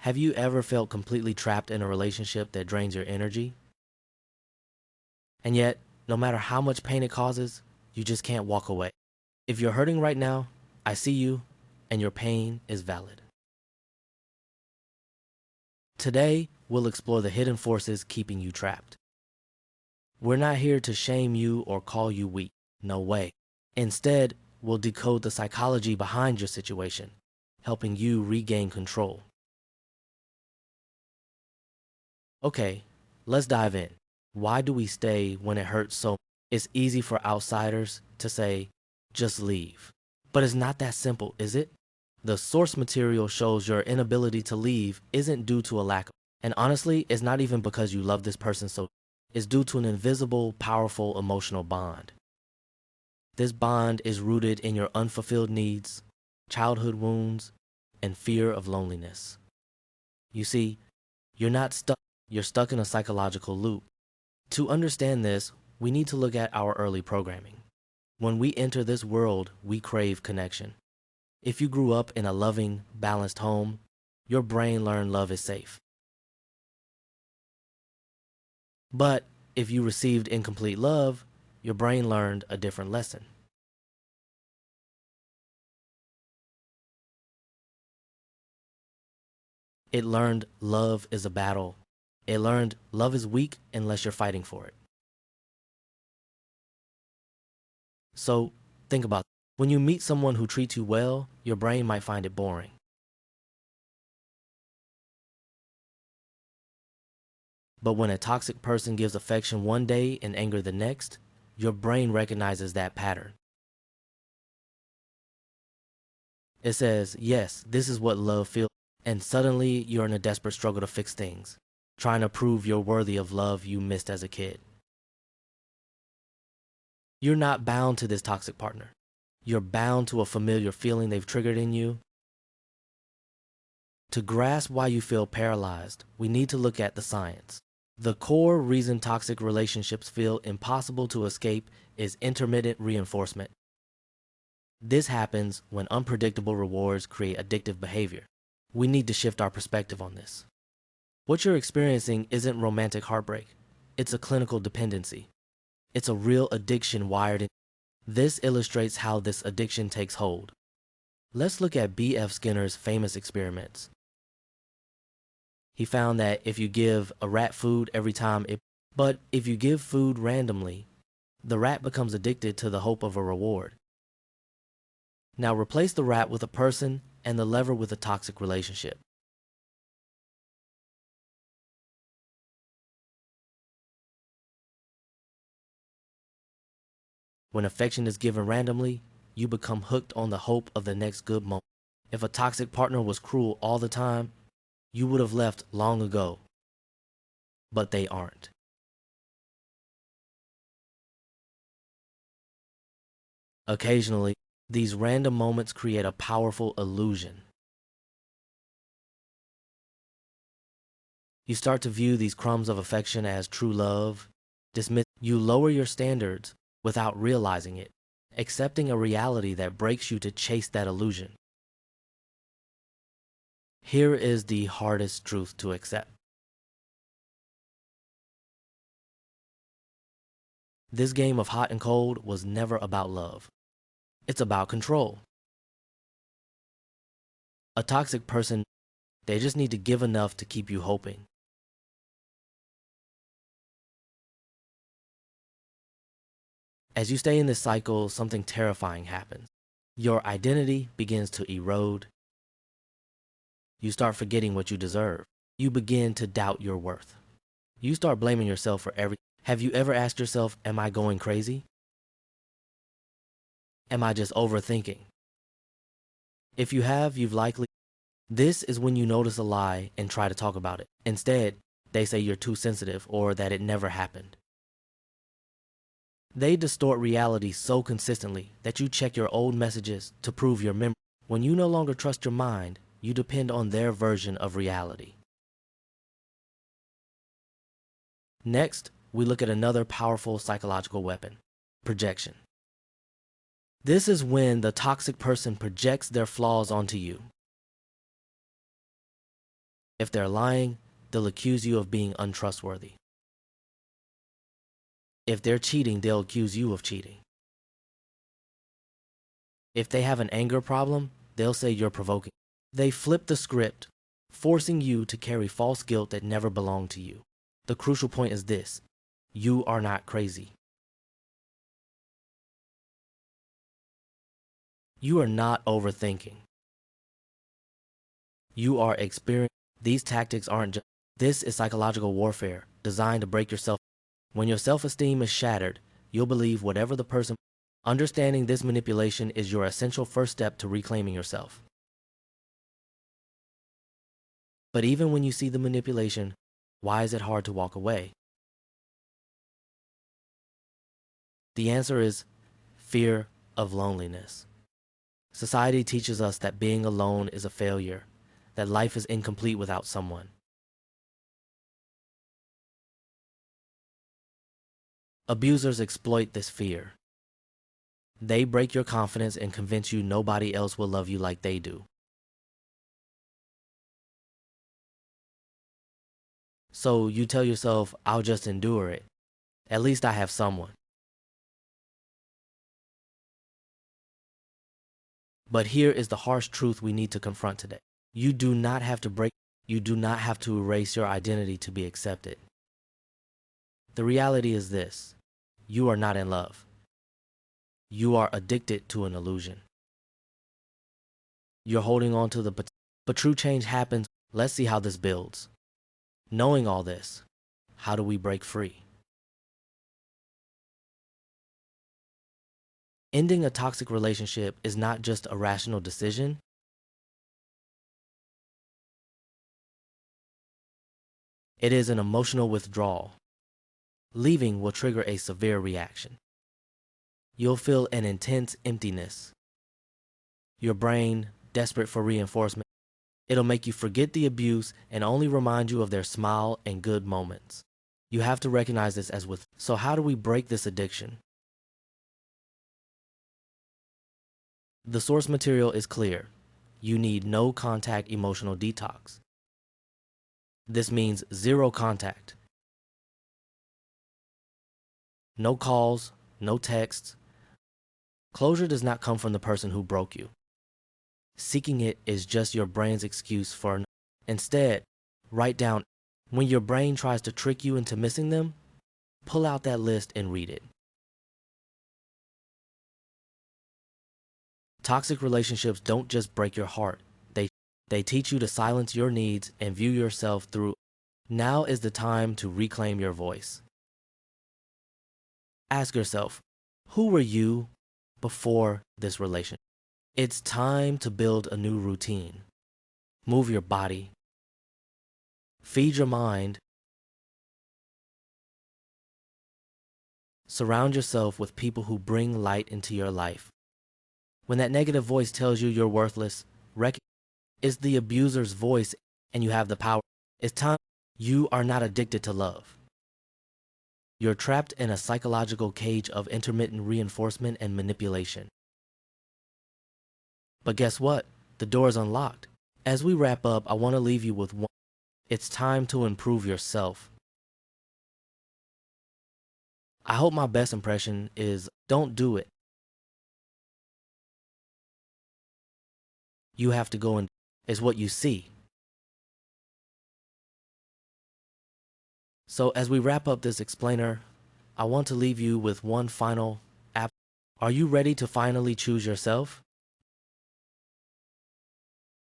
Have you ever felt completely trapped in a relationship that drains your energy? And yet, no matter how much pain it causes, you just can't walk away. If you're hurting right now, I see you, and your pain is valid. Today, we'll explore the hidden forces keeping you trapped. We're not here to shame you or call you weak. No way. Instead, we'll decode the psychology behind your situation, helping you regain control. Okay, let's dive in. Why do we stay when it hurts so much? It's easy for outsiders to say, just leave. But it's not that simple, is it? The source material shows your inability to leave isn't due to a lack of, and honestly, it's not even because you love this person so, it's due to an invisible, powerful emotional bond. This bond is rooted in your unfulfilled needs, childhood wounds, and fear of loneliness. You see, you're not stuck, you're stuck in a psychological loop. To understand this, we need to look at our early programming. When we enter this world, we crave connection. If you grew up in a loving, balanced home, your brain learned love is safe. But if you received incomplete love, your brain learned a different lesson. It learned love is a battle. It learned love is weak unless you're fighting for it. So think about it. When you meet someone who treats you well, your brain might find it boring. But when a toxic person gives affection one day and anger the next, your brain recognizes that pattern. It says, yes, this is what love feels. And suddenly you're in a desperate struggle to fix things, trying to prove you're worthy of love you missed as a kid. You're not bound to this toxic partner. You're bound to a familiar feeling they've triggered in you. To grasp why you feel paralyzed, we need to look at the science. The core reason toxic relationships feel impossible to escape is intermittent reinforcement. This happens when unpredictable rewards create addictive behavior. We need to shift our perspective on this. What you're experiencing isn't romantic heartbreak. It's a clinical dependency. It's a real addiction wired in. This illustrates how this addiction takes hold. Let's look at B.F. Skinner's famous experiments. He found that if you give a rat food every time but if you give food randomly, the rat becomes addicted to the hope of a reward. Now replace the rat with a person and the lever with a toxic relationship. When affection is given randomly, you become hooked on the hope of the next good moment. If a toxic partner was cruel all the time, you would have left long ago. But they aren't. Occasionally, these random moments create a powerful illusion. You start to view these crumbs of affection as true love. You lower your standards without realizing it, accepting a reality that breaks you to chase that illusion. Here is the hardest truth to accept. This game of hot and cold was never about love. It's about control. A toxic person, they just need to give enough to keep you hoping. As you stay in this cycle, something terrifying happens. Your identity begins to erode. You start forgetting what you deserve. You begin to doubt your worth. You start blaming yourself for everything. Have you ever asked yourself, am I going crazy? Am I just overthinking? If you have, you've likely. This is when you notice a lie and try to talk about it. Instead, they say you're too sensitive or that it never happened. They distort reality so consistently that you check your old messages to prove your memory. When you no longer trust your mind, you depend on their version of reality. Next, we look at another powerful psychological weapon, projection. This is when the toxic person projects their flaws onto you. If they're lying, they'll accuse you of being untrustworthy. If they're cheating, they'll accuse you of cheating. If they have an anger problem, they'll say you're provoking. They flip the script, forcing you to carry false guilt that never belonged to you. The crucial point is this: you are not crazy. You are not overthinking. You are experiencing. These tactics aren't just. This is psychological warfare designed to break yourself. When your self-esteem is shattered, you'll believe whatever the person. Understanding this manipulation is your essential first step to reclaiming yourself. But even when you see the manipulation, why is it hard to walk away? The answer is fear of loneliness. Society teaches us that being alone is a failure, that life is incomplete without someone. Abusers exploit this fear. They break your confidence and convince you nobody else will love you like they do. So you tell yourself, I'll just endure it. At least I have someone. But here is the harsh truth we need to confront today. You do not have to break. You do not have to erase your identity to be accepted. The reality is this: you are not in love. You are addicted to an illusion. You're holding on to but true change happens. Let's see how this builds. Knowing all this, how do we break free? Ending a toxic relationship is not just a rational decision. It is an emotional withdrawal. Leaving will trigger a severe reaction. You'll feel an intense emptiness. Your brain, desperate for reinforcement, it'll make you forget the abuse and only remind you of their smile and good moments. You have to recognize this as with. So how do we break this addiction? The source material is clear. You need no contact emotional detox. This means zero contact. No calls, no texts. Closure does not come from the person who broke you. Seeking it is just your brain's excuse for. Instead, write down. When your brain tries to trick you into missing them, pull out that list and read it. Toxic relationships don't just break your heart. They teach you to silence your needs and view yourself through. Now is the time to reclaim your voice. Ask yourself, who were you before this relationship? It's time to build a new routine. Move your body. Feed your mind. Surround yourself with people who bring light into your life. When that negative voice tells you you're worthless, it's the abuser's voice and you have the power. It's time. You are not addicted to love. You're trapped in a psychological cage of intermittent reinforcement and manipulation. But guess what? The door is unlocked. As we wrap up, I want to leave you with one. It's time to improve yourself. I hope my best impression is don't do it. You have to go and is what you see. So as we wrap up this explainer, I want to leave you with one final app. Are you ready to finally choose yourself?